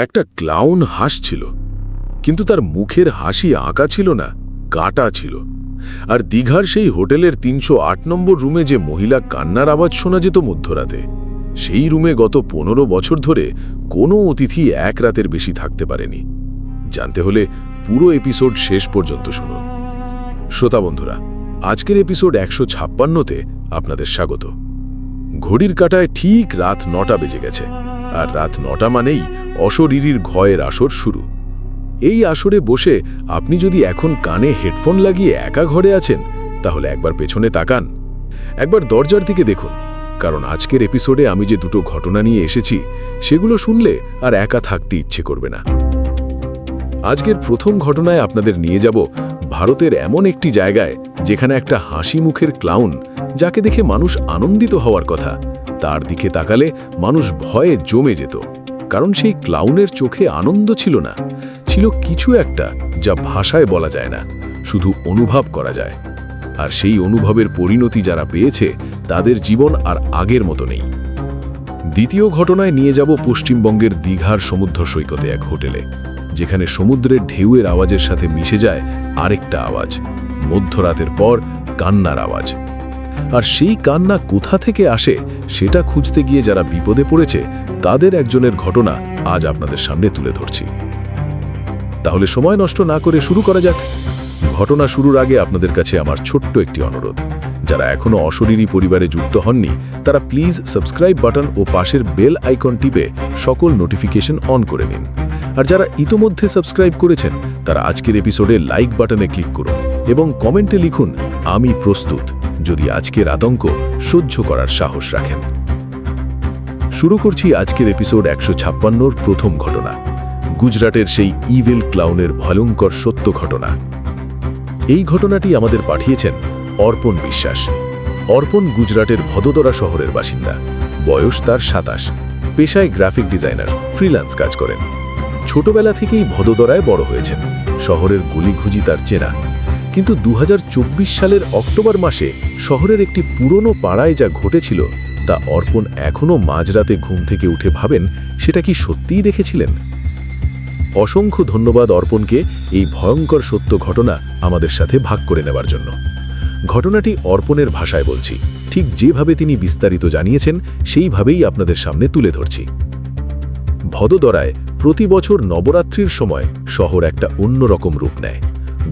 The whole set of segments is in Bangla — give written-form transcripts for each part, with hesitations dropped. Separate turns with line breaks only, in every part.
একটা ক্লাউন হাসছিল, কিন্তু তার মুখের হাসি আঁকা ছিল না, কাটা ছিল। আর দীঘার সেই হোটেলের ৩০৮ নম্বর রুমে যে মহিলা কান্নার আওয়াজ শোনা যেত মধ্যরাতে, সেই রুমে গত ১৫ বছর ধরে কোনো অতিথি এক রাতের বেশি থাকতে পারেনি। জানতে হলে পুরো এপিসোড শেষ পর্যন্ত শুনুন। শ্রোতা বন্ধুরা, আজকের এপিসোড ১৫৬তে আপনাদের স্বাগত। ঘড়ির কাঁটায় ঠিক রাত ৯টা বেজে গেছে, আর রাত ৯টা মানেই অশরীরীর ঘয়ের আসর শুরু। এই আসরে বসে আপনি যদি এখন কানে হেডফোন লাগিয়ে একা ঘরে আছেন, তাহলে একবার পেছনে তাকান, একবার দরজার দিকে দেখুন, কারণ আজকের এপিসোডে আমি যে দুটো ঘটনা নিয়ে এসেছি সেগুলো শুনলে আর একা থাকতে ইচ্ছে করবে না। আজকের প্রথম ঘটনায় আপনাদের নিয়ে যাব ভারতের এমন একটি জায়গায় যেখানে একটা হাসি মুখের ক্লাউন, যাকে দেখে মানুষ আনন্দিত হওয়ার কথা, তার দিকে তাকালে মানুষ ভয়ে জমে যেত। কারণ সেই ক্লাউনের চোখে আনন্দ ছিল না, ছিল কিছু একটা যা ভাষায় বলা যায় না, শুধু অনুভব করা যায়। আর সেই অনুভবের পরিণতি যারা পেয়েছে তাদের জীবন আর আগের মতো নেই। দ্বিতীয় ঘটনায় নিয়ে যাব পশ্চিমবঙ্গের দীঘার সমুদ্র সৈকতে এক হোটেলে, যেখানে সমুদ্রের ঢেউয়ের আওয়াজের সাথে মিশে যায় আরেকটা আওয়াজ, মধ্যরাতের পর কান্নার আওয়াজ। আর সেই কান্না কোথা থেকে আসে সেটা খুঁজতে গিয়ে যারা বিপদে পড়েছে তাদের একজনের ঘটনা আজ আপনাদের সামনে তুলে ধরছি। তাহলে সময় নষ্ট না করে শুরু করা যাক। ঘটনা শুরুর আগে আপনাদের কাছে আমার ছোট্ট একটি অনুরোধ, যারা এখনো অশরীরী পরিবারে যুক্ত হননি তারা প্লিজ সাবস্ক্রাইব বাটন ও পাশের বেল আইকন টিপে সকল নোটিফিকেশন অন করে নিন। আর যারা ইতোমধ্যে সাবস্ক্রাইব করেছেন তারা আজকের এপিসোডে লাইক বাটনে ক্লিক করুন এবং কমেন্টে লিখুন আমি প্রস্তুত, যদি আজকের আতঙ্ক সহ্য করার সাহস রাখেন। শুরু করছি আজকের এপিসোড ১৫৬র প্রথম ঘটনা, গুজরাটের সেই ইভিল ক্লাউনের ভয়ঙ্কর সত্য ঘটনা। এই ঘটনাটি আমাদের পাঠিয়েছেন অর্পণ বিশ্বাস। অর্পণ গুজরাটের ভদোদরা শহরের বাসিন্দা, বয়স তার ২৭, পেশায় গ্রাফিক ডিজাইনার, ফ্রিল্যান্স কাজ করেন। ছোটবেলা থেকেই ভদোদরায় বড় হয়েছেন, শহরের গলিঘুজি তার চেনা। কিন্তু ২০২৪ সালের অক্টোবর মাসে শহরের একটি পুরনো পাড়ায় যা ঘটেছিল তা অর্পণ এখনও মাঝরাতে ঘুম থেকে উঠে ভাবেন সেটা কি সত্যিই দেখেছিলেন। অসংখ্য ধন্যবাদ অর্পণকে এই ভয়ঙ্কর সত্য ঘটনা আমাদের সাথে ভাগ করে নেবার জন্য। ঘটনাটি অর্পণের ভাষায় বলছি, ঠিক যেভাবে তিনি বিস্তারিত জানিয়েছেন সেইভাবেই আপনাদের সামনে তুলে ধরছি। ভদোদরায় প্রতি বছর নবরাত্রির সময় শহর একটা অন্যরকম রূপ নেয়।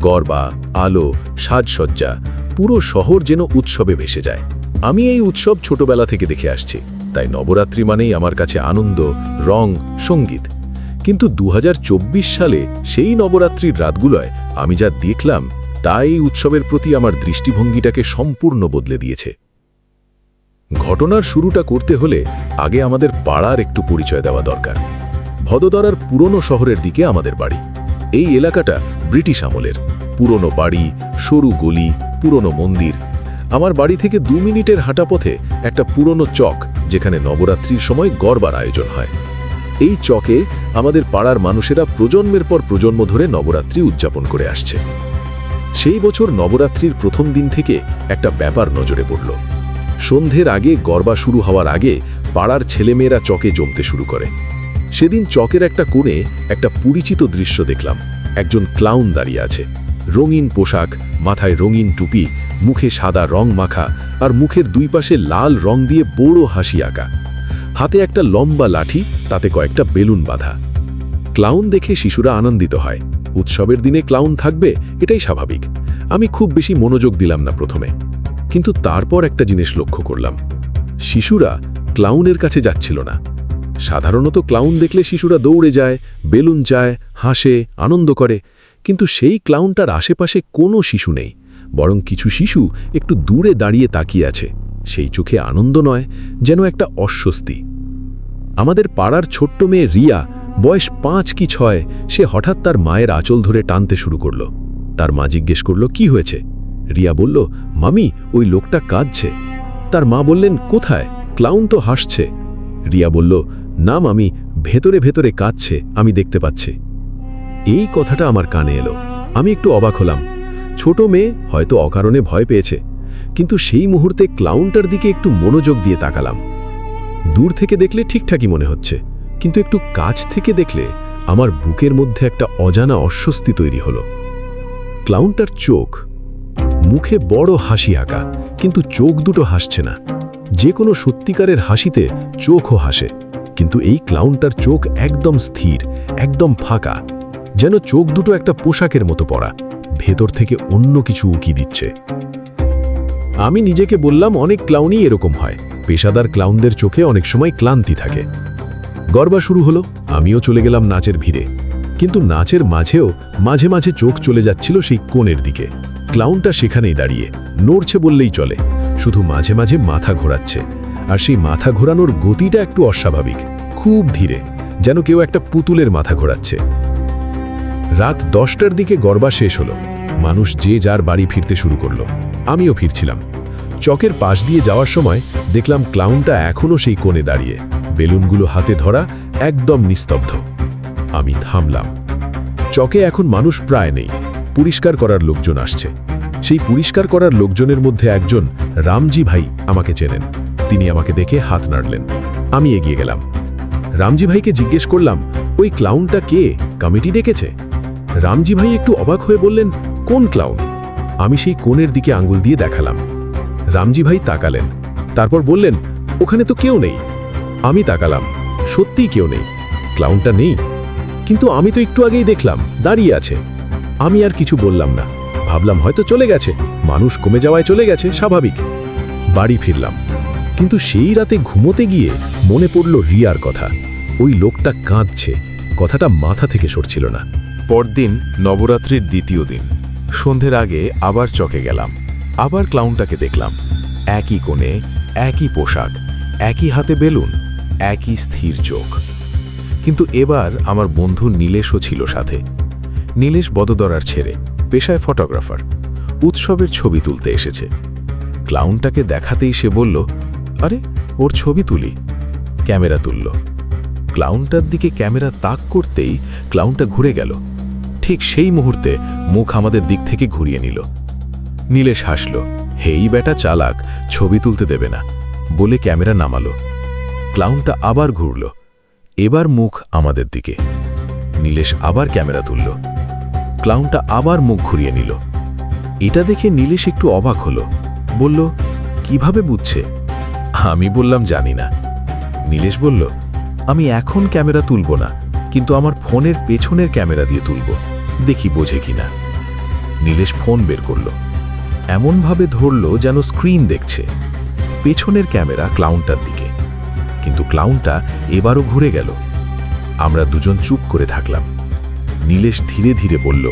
গরবা, আলো, সাজসজ্জা, পুরো শহর যেন উৎসবে ভেসে যায়। আমি এই উৎসব ছোটবেলা থেকে দেখে আসছি, তাই নবরাত্রি মানেই আমার কাছে আনন্দ, রং, সঙ্গীত। কিন্তু ২০২৪ সালে সেই নবরাত্রির রাতগুলোয় আমি যা দেখলাম তা এই উৎসবের প্রতি আমার দৃষ্টিভঙ্গিটাকে সম্পূর্ণ বদলে দিয়েছে। ঘটনার শুরুটা করতে হলে আগে আমাদের পাড়ার একটু পরিচয় দেওয়া দরকার। ভদোদরার পুরনো শহরের দিকে আমাদের বাড়ি। এই এলাকাটা ব্রিটিশ আমলের, পুরনো বাড়ি, সরু গলি, পুরনো মন্দির। আমার বাড়ি থেকে ২ মিনিটের হাঁটা পথে একটা পুরনো চক, যেখানে নবরাত্রির সময় গরবার আয়োজন হয়। এই চকে আমাদের পাড়ার মানুষেরা প্রজন্মের পর প্রজন্ম ধরে নবরাত্রি উদযাপন করে আসছে। সেই বছর নবরাত্রির প্রথম দিন থেকে একটা ব্যাপার নজরে পড়ল। সন্ধ্যের আগে গরবা শুরু হওয়ার আগে পাড়ার ছেলেমেয়েরা চকে জমতে শুরু করে। সেদিন চকের একটা কোণে একটা পরিচিত দৃশ্য দেখলাম। একজন ক্লাউন দাঁড়িয়ে আছে, রঙিন পোশাক, মাথায় রঙিন টুপি, মুখে সাদা রং মাখা, আর মুখের দুই পাশে লাল রং দিয়ে বড় হাসি আঁকা। হাতে একটা লম্বা লাঠি, তাতে কয়েকটা বেলুন বাঁধা। ক্লাউন দেখে শিশুরা আনন্দিত হয়। উৎসবের দিনে ক্লাউন থাকবে, এটাই স্বাভাবিক। আমি খুব বেশি মনোযোগ দিলাম না প্রথমে, কিন্তু তারপর একটা জিনিস লক্ষ্য করলাম, শিশুরা ক্লাউনের কাছে যাচ্ছিল না। সাধারণত ক্লাউন দেখলে শিশুরা দৌড়ে যায়, বেলুন চায়, হাসে, আনন্দ করে, কিন্তু সেই ক্লাউনটার আশেপাশে কোনো শিশু নেই, বরং কিছু শিশু একটু দূরে দাঁড়িয়ে তাকিয়ে আছে। সেই চোখে আনন্দ নয়, যেন একটা অস্বস্তি। আমাদের পাড়ার ছোট্ট মেয়ে রিয়া, বয়স ৫ কি ৬, সে হঠাৎ তার মায়ের আঁচল ধরে টানতে শুরু করল। তার মা জিজ্ঞেস করল কি হয়েছে। রিয়া বলল, মামি, ওই লোকটা কাঁদছে। তার মা বললেন, কোথায়? ক্লাউন তো হাসছে। রিয়া বলল, না মামি, ভেতরে ভেতরে কাঁদছে, আমি দেখতে পাচ্ছি। এই কথাটা আমার কানে এলো। আমি একটু অবাক হলাম। ছোট মেয়ে হয়তো অকারণে ভয় পেয়েছে, কিন্তু সেই মুহূর্তে ক্লাউনটার দিকে একটু মনোযোগ দিয়ে তাকালাম। দূর থেকে দেখলে ঠিকঠাকই মনে হচ্ছে,
কিন্তু একটু কাছ থেকে দেখলে আমার বুকের মধ্যে একটা অজানা অস্বস্তি তৈরি হলো। ক্লাউনটার চোখ, মুখে বড় হাসি আঁকা, কিন্তু চোখ দুটো হাসছে না। যে কোনো সত্যিকারের হাসিতে চোখও হাসে, কিন্তু এই ক্লাউনটার চোখ একদম স্থির, একদম ফাঁকা, যেন চোখ দুটো একটা পোশাকের মতো পরা, ভেতর থেকে অন্য কিছু উকি দিচ্ছে। আমি নিজেকে বললাম, অনেক ক্লাউনই এরকম হয়। পেশাদার ক্লাউনদের চোখে অনেক সময় ক্লান্তি থাকে। গরবা শুরু হলো, আমিও চলে গেলাম নাচের ভিড়ে। কিন্তু নাচের মাঝেও মাঝে মাঝে চোখ চলে যাচ্ছিল সেই কোণের দিকে। ক্লাউনটা সেখানেই দাঁড়িয়ে, নড়ছে বললেই চলে, শুধু মাঝে মাঝে মাথা ঘোরাচ্ছে। আর সেই মাথা ঘোরানোর গতিটা একটু অস্বাভাবিক, খুব ধীরে, যেন কেউ একটা পুতুলের মাথা ঘোরাচ্ছে। রাত 10টার দিকে গরবা শেষ হলো। মানুষ যে যার বাড়ি ফিরতে শুরু করলো। আমিও ফিরছিলাম। চকের পাশ দিয়ে যাওয়ার সময় দেখলাম ক্লাউনটা এখনও সেই কোণে দাঁড়িয়ে, বেলুনগুলো হাতে ধরা, একদম নিস্তব্ধ। আমি থামলাম। চকে এখন মানুষ প্রায় নেই, পরিষ্কার করার লোকজন আসছে। সেই পরিষ্কার করার লোকজনের মধ্যে একজন, রামজি ভাই, আমাকে চেনেন। তিনি আমাকে দেখে হাত নাড়লেন। আমি এগিয়ে গেলাম। রামজি ভাইকে জিজ্ঞেস করলাম, ওই ক্লাউনটা কে, কমিটি ডেকেছে? রামজি ভাই একটু অবাক হয়ে বললেন, কোন ক্লাউন? আমি সেই কোণের দিকে আঙ্গুল দিয়ে দেখালাম। রামজি ভাই তাকালেন, তারপর বললেন, ওখানে তো কেউ নেই। আমি তাকালাম, সত্যিই কেউ নেই, ক্লাউনটা নেই। কিন্তু আমি তো একটু আগেই দেখলাম দাঁড়িয়ে আছে। আমি আর কিছু বললাম না, ভাবলাম হয়তো চলে গেছে, মানুষ কমে যাওয়ায় চলে গেছে, স্বাভাবিক। বাড়ি ফিরলাম। কিন্তু সেই রাতে ঘুমোতে গিয়ে মনে পড়ল রিয়ার কথা। ওই লোকটা কাঁদছে, কথাটা মাথা থেকে সরছিল না।
পরদিন নবরাত্রির দ্বিতীয় দিন, সন্ধ্যের আগে আবার চকে গেলাম। আবার ক্লাউনটাকে দেখলাম, একই কোণে, একই পোশাক, একই হাতে বেলুন, একই স্থির চোখ। কিন্তু এবার আমার বন্ধু নীলেশও ছিল সাথে। নীলেশ বদোদরার ছেড়ে, পেশায় ফটোগ্রাফার, উৎসবের ছবি তুলতে এসেছে। ক্লাউনটাকে দেখাতেই সে বলল, আরে ওর ছবি তুলি। ক্যামেরা তুলল। ক্লাউনটার দিকে ক্যামেরা তাক করতেই ক্লাউনটা ঘুরে গেল। ঠিক সেই মুহূর্তে মুখ আমাদের দিক থেকে ঘুরিয়ে নিল। নীলেশ হাসল, হেই বেটা চালাক, ছবি তুলতে দেবে না, বলে ক্যামেরা নামালো। ক্লাউনটা আবার ঘুরল, এবার মুখ আমাদের দিকে। নীলেশ আবার ক্যামেরা তুলল। ক্লাউনটা আবার মুখ ঘুরিয়ে নিল। এটা দেখে নীলেশ একটু অবাক হলো, বলল, কিভাবে বুঝছে? আমি বললাম, জানি না। নীলেশ বলল, আমি এখন ক্যামেরা তুলব না, কিন্তু আমার ফোনের পেছনের ক্যামেরা দিয়ে তুলব, দেখি বোঝে কিনা। নীলেশ ফোন বের করল, এমনভাবে ধরল যেন স্ক্রিন দেখছে। পেছনের ক্যামেরা ক্লাউনটার দিকে, কিন্তু ক্লাউনটা এবারও ঘুরে গেল। আমরা দুজন চুপ করে থাকলাম। নীলেশ ধীরে ধীরে বলল,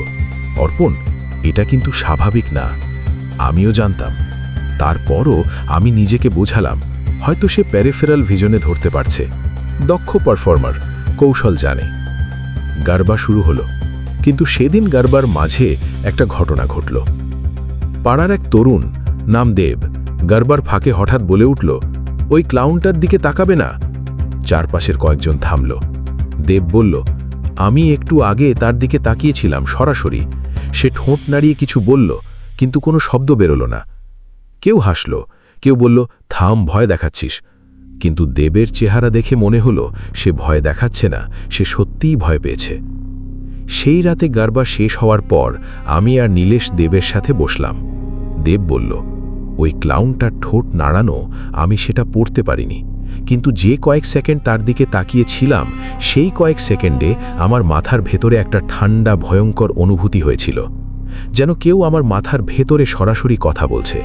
অর্পণ, এটা কিন্তু স্বাভাবিক না। আমিও জানতাম, তারপরও আমি নিজেকে বোঝালাম, হয়তো সে প্যারিফেরাল ভিজনে ধরতে পারছে। দক্ষ পারফর্মার, কৌশল জানে। গারবা শুরু হলো, কিন্তু সেদিন গারবার মাঝে একটা ঘটনা ঘটল। পাড়ার এক তরুণ, নাম দেব, গারবার ফাঁকে হঠাৎ বলে উঠল, ওই ক্লাউনটার দিকে তাকাবে না। চারপাশের কয়েকজন থামল। দেব বলল, আমি একটু আগে তার দিকে তাকিয়েছিলাম সরাসরি। সে ঠোঁট নাড়িয়ে কিছু বলল, কিন্তু কোনো শব্দ বেরোল না। কেউ হাসল, কেউ বলল, থাম, ভয় দেখাচ্ছিস। কিন্তু দেবের চেহারা দেখে মনে হলো সে ভয় দেখাচ্ছে না, সে সত্যিই ভয় পেয়েছে। সেই রাতে গারবা শেষ হওয়ার পর আমি আর নীলেশ দেবের সাথে বসলাম। দেব বলল, ওই ক্লাউনটার ঠোঁট নাড়ানো, আমি সেটা পড়তে পারিনি, কিন্তু যে কয়েক সেকেন্ড তার দিকে তাকিয়েছিলাম, সেই কয়েক সেকেন্ডে আমার মাথার ভেতরে একটা ঠান্ডা ভয়ঙ্কর অনুভূতি হয়েছিল, যেন কেউ আমার মাথার ভেতরে সরাসরি কথা বলছে।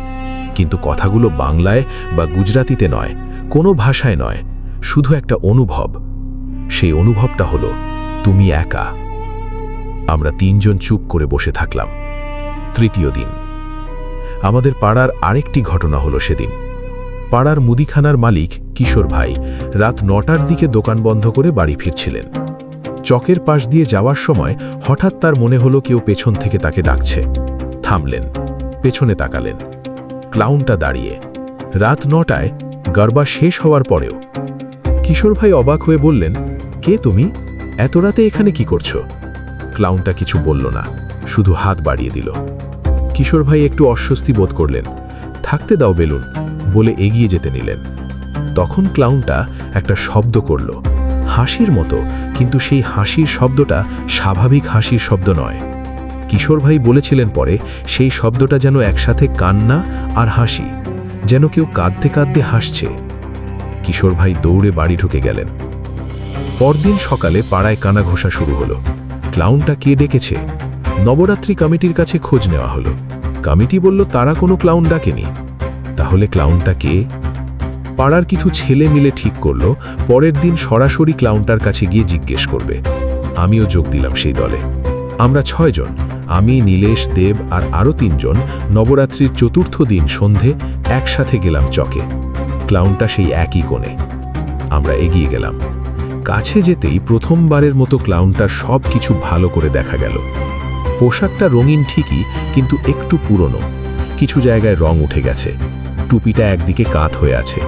কিন্তু কথাগুলো বাংলায় বা গুজরাতিতে নয়, কোনো ভাষায় নয়, শুধু একটা অনুভব। সেই অনুভবটা হলো, তুমি একা। আমরা তিনজন চুপ করে বসে থাকলাম। তৃতীয় দিন, আমাদের পাড়ার আরেকটি ঘটনা হলো সেদিন। পাড়ার মুদিখানার মালিক কিশোর ভাই রাত 9টার দিকে দোকান বন্ধ করে বাড়ি ফিরছিলেন। চকের পাশ দিয়ে যাওয়ার সময় হঠাৎ তার মনে হলো কেউ পেছন থেকে তাকে ডাকছে। থামলেন, পেছনে তাকালেন, ক্লাউনটা দাঁড়িয়ে। রাত 9টায়, গারবা শেষ হওয়ার পরেও। কিশোর ভাই অবাক হয়ে বললেন, কে তুমি? এত রাতে এখানে কি করছো? ক্লাউনটা কিছু বলল না, শুধু হাত বাড়িয়ে দিল। কিশোর ভাই একটু অস্বস্তি বোধ করলেন। থাকতে দাও বেলুন, বলে এগিয়ে যেতে নিলেন। তখন ক্লাউনটা একটা শব্দ করল,
হাসির মতো, কিন্তু সেই হাসির শব্দটা স্বাভাবিক হাসির শব্দ নয়। কিশোর ভাই বলেছিলেন পরে, সেই শব্দটা যেন একসাথে কান্না আর হাসি, যেন কেউ কাঁদতে কাঁদতে হাসছে। কিশোর ভাই দৌড়ে বাড়ি ঢুকে গেলেন। পরদিন সকালে পাড়ায় কানাঘোষা শুরু হলো। ক্লাউনটা কে ডেকেছে? নবরাত্রি কমিটির কাছে খোঁজ নেওয়া হলো। কমিটি বলল তারা কোনো ক্লাউন ডাকেনি। তাহলে ক্লাউনটা কে? পাড়ার কিছু ছেলে মিলে ঠিক করল পরের দিন সরাসরি ক্লাউনটার কাছে গিয়ে জিজ্ঞেস করবে। আমিও যোগ দিলাম সেই দলে। আমরা 6 জন, আমি, নীলেশ, দেব আর আরও 3 জন নবরাত্রির চতুর্থ দিন সন্ধে একসাথে গেলাম চকে। ক্লাউনটা সেই একই কোণে। আমরা এগিয়ে গেলাম। কাছে যেতেই প্রথমবারের মতো ক্লাউনটার সব কিছু ভালো করে দেখা গেল। পোশাকটা রঙিন ঠিকই, কিন্তু একটু পুরনো, কিছু জায়গায় রং উঠে গেছে। টুপিটা একদিকে কাত হয়ে আছে।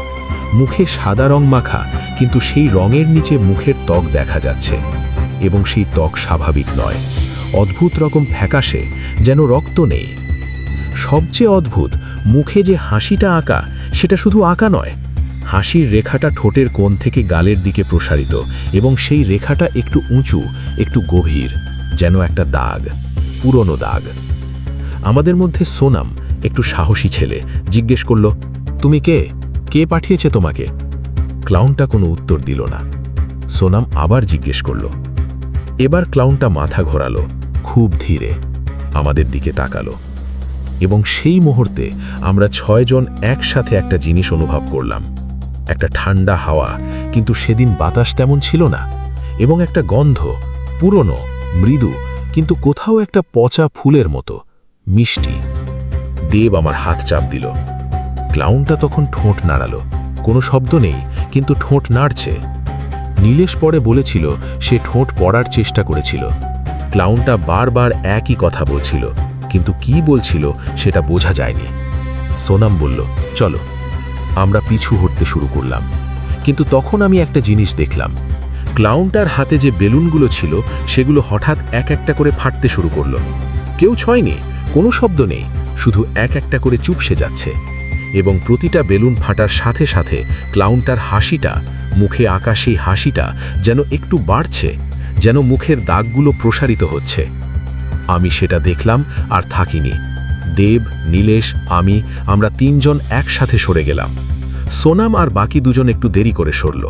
মুখে সাদা রং মাখা, কিন্তু সেই রঙের নিচে মুখের ত্বক দেখা যাচ্ছে, এবং সেই ত্বক স্বাভাবিক নয়, অদ্ভুত রকম ফ্যাকাশে, যেন রক্ত নেই। সবচেয়ে অদ্ভুত, মুখে যে হাসিটা আঁকা, সেটা শুধু আঁকা নয়, হাসির রেখাটা ঠোঁটের কোণ থেকে গালের দিকে প্রসারিত, এবং সেই রেখাটা একটু উঁচু, একটু গভীর, যেন একটা দাগ, পুরনো দাগ। আমাদের মধ্যে সোনাম, একটু সাহসী ছেলে, জিজ্ঞেস করল, তুমি কে? কে পাঠিয়েছে তোমাকে? ক্লাউনটা কোনো উত্তর দিল না। সোনাম আবার জিজ্ঞেস করল। এবার ক্লাউনটা মাথা ঘোরালো, খুব ধীরে, আমাদের দিকে তাকালো, এবং সেই মুহূর্তে আমরা 6 জন একসাথে একটা জিনিস অনুভব করলাম। একটা ঠান্ডা হাওয়া, কিন্তু সেদিন বাতাস তেমন ছিল না, এবং একটা গন্ধ, পুরনো, মৃদু, কিন্তু কোথাও একটা পচা ফুলের মতো, মিষ্টি। দেব আমার হাত চাপ দিল। ক্লাউনটা তখন ঠোঁট নাড়ালো, কোনো শব্দ নেই, কিন্তু ঠোঁট নাড়ছে। নীলেশ পরে বলেছিল সে ঠোঁট পড়ার চেষ্টা করেছিল। ক্লাউনটা বারবার একই কথা বলছিল, কিন্তু কি বলছিল সেটা বোঝা যায়নি। সোনাম বলল, চলো। আমরা পিছু হটতে শুরু করলাম, কিন্তু তখন আমি একটা জিনিস দেখলাম। ক্লাউনটার হাতে যে বেলুনগুলো ছিল, সেগুলো হঠাৎ এক একটা করে ফাটতে শুরু করলো। কেউ ছয়নি, কোনো শব্দ নেই, শুধু এক একটা করে চুপসে যাচ্ছে, এবং প্রতিটা বেলুন ফাটার সাথে সাথে ক্লাউনটার হাসিটা, মুখে আঁকা সেই হাসিটা যেন একটু বাড়ছে, যেন মুখের দাগগুলো প্রসারিত হচ্ছে। আমি সেটা দেখলাম আর থাকিনি। দেব, নীলেশ, আমরা 3 জন একসাথে সরে গেলাম। সোনাম আর বাকি 2 জন একটু দেরি করে সরল।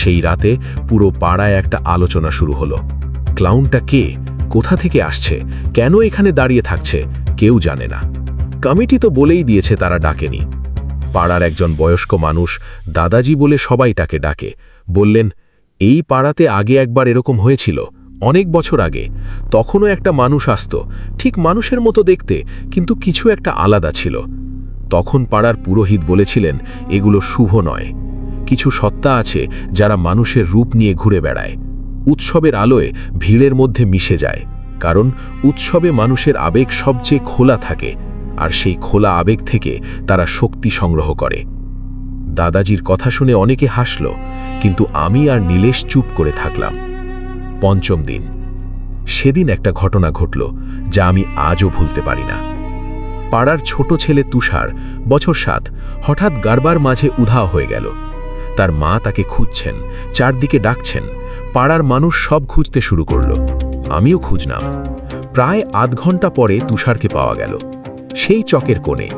সেই রাতে পুরো পাড়ায় একটা আলোচনা শুরু হলো। ক্লাউনটা কে? কোথা থেকে আসছে? কেন এখানে দাঁড়িয়ে থাকছে? কেউ জানে না। কমিটি তো বলেই দিয়েছে তারা ডাকেনি। পাড়ার একজন বয়স্ক মানুষ, দাদাজি বলে সবাই তাকে ডাকে, বললেন, এই পাড়াতে আগে একবার এরকম হয়েছিল, অনেক বছর আগে। তখনও একটা মানুষ আসতো, ঠিক মানুষের মতো দেখতে, কিন্তু কিছু একটা আলাদা ছিল। তখন পাড়ার পুরোহিত বলেছিলেন, এগুলো শুভ নয়। কিছু সত্তা আছে যারা মানুষের রূপ নিয়ে ঘুরে বেড়ায়। উৎসবের আলোয় ভিড়ের মধ্যে মিশে যায়, কারণ উৎসবে মানুষের আবেগ সবচেয়ে খোলা থাকে, আর সেই খোলা আবেগ থেকে তারা শক্তি সংগ্রহ করে। দাদাজির কথা শুনে অনেকে হাসল, কিন্তু আমি আর নীলেশ চুপ করে থাকলাম। 5ম দিন। সেদিন একটা ঘটনা ঘটল যা আমি আজও ভুলতে পারি না। পাড়ার ছোট ছেলে তুষার, বছর 7, হঠাৎ গারবার মাঝে উধাও হয়ে গেল। তার মা তাকে খুঁজছেন, চারদিকে ডাকছেন। পাড়ার মানুষ সব খুঁজতে শুরু করল, আমিও খুঁজলাম। প্রায় আধ ঘন্টা পরে তুষারকে পাওয়া গেল, সেই চকের কোণে,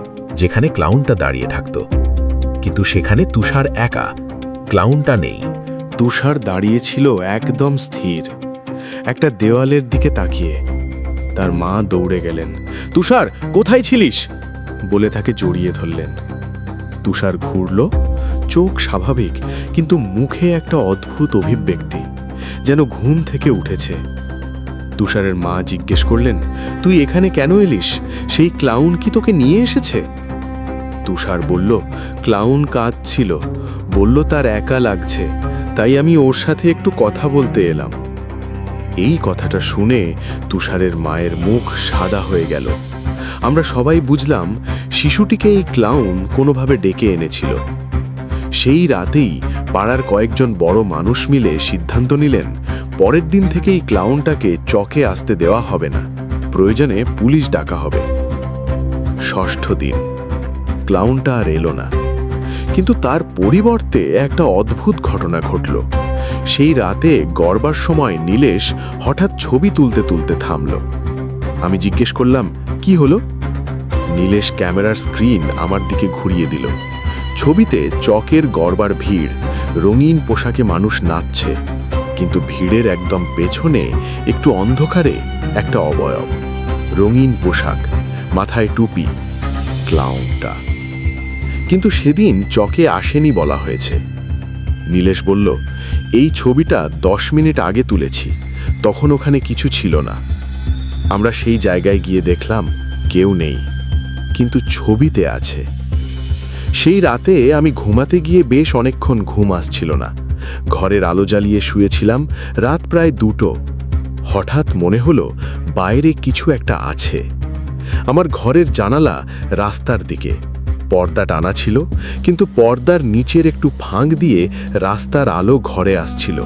যেখানে ক্লাউনটা দাঁড়িয়ে থাকত। কিন্তু সেখানে তুষার একা, ক্লাউনটা নেই।
তুষার দাঁড়িয়েছিল একদম স্থির, একটা দেওয়ালের দিকে তাকিয়ে। তার মা দৌড়ে গেলেন, তুষার কোথায় ছিলিস বলে তাকে জড়িয়ে ধরলেন। তুষার ঘুরল, চোখ স্বাভাবিক, কিন্তু মুখে একটা অদ্ভুত অভিব্যক্তি, যেন ঘুম থেকে উঠেছে। তুষারের মা জিজ্ঞেস করলেন, তুই এখানে কেন এলিস? সেই ক্লাউন কি তোকে নিয়ে এসেছে? তুষার বলল, ক্লাউন কাঁদছিল, বলল তার একা লাগছে, তাই আমি ওর সাথে একটু কথা বলতে এলাম। এই কথাটা শুনে তুষারের মায়ের মুখ সাদা হয়ে গেল। আমরা সবাই বুঝলাম শিশুটিকে এই ক্লাউন কোনোভাবে ডেকে এনেছিল। সেই রাতেই পাড়ার কয়েকজন বড় মানুষ মিলে সিদ্ধান্ত নিলেন, পরের দিন থেকে এই ক্লাউনটাকে চকে আসতে দেওয়া হবে না, প্রয়োজনে পুলিশ ডাকা হবে। 6ষ্ঠ দিন। ক্লাউনটা আর এলো না, কিন্তু তার পরিবর্তে একটা অদ্ভুত ঘটনা ঘটল। সেই রাতে গড়বার সময় নীলেশ হঠাৎ ছবি তুলতে তুলতে থামল। আমি জিজ্ঞেস করলাম, কি হলো? নীলেশ ক্যামেরার স্ক্রিন আমার দিকে ঘুরিয়ে দিল। ছবিতে চকের গড়বার ভিড়, রঙিন পোশাকে মানুষ নাচছে, কিন্তু ভিড়ের একদম পেছনে একটু অন্ধকারে একটা অবয়ব, রঙিন পোশাক, মাথায় টুপি, ক্লাউনটা। কিন্তু সেদিন চকে আসেনি বলা হয়েছে। নীলেশ বলল, এই ছবিটা 10 মিনিট আগে তুলেছি, তখন ওখানে কিছু ছিল না। আমরা সেই জায়গায় গিয়ে দেখলাম কেউ নেই, কিন্তু ছবিতে আছে। সেই রাতে আমি ঘুমাতে গিয়ে বেশ অনেকক্ষণ ঘুম আসছিল না। ঘরের আলো জ্বালিয়ে শুয়েছিলাম, রাত প্রায় 2টো। হঠাৎ মনে হলো বাইরে কিছু একটা আছে। আমার ঘরের জানালা রাস্তার দিকে, পর্দা টানা ছিল, কিন্তু পর্দার নিচের একটু ফাঁক দিয়ে রাস্তার আলো ঘরে আসছিল।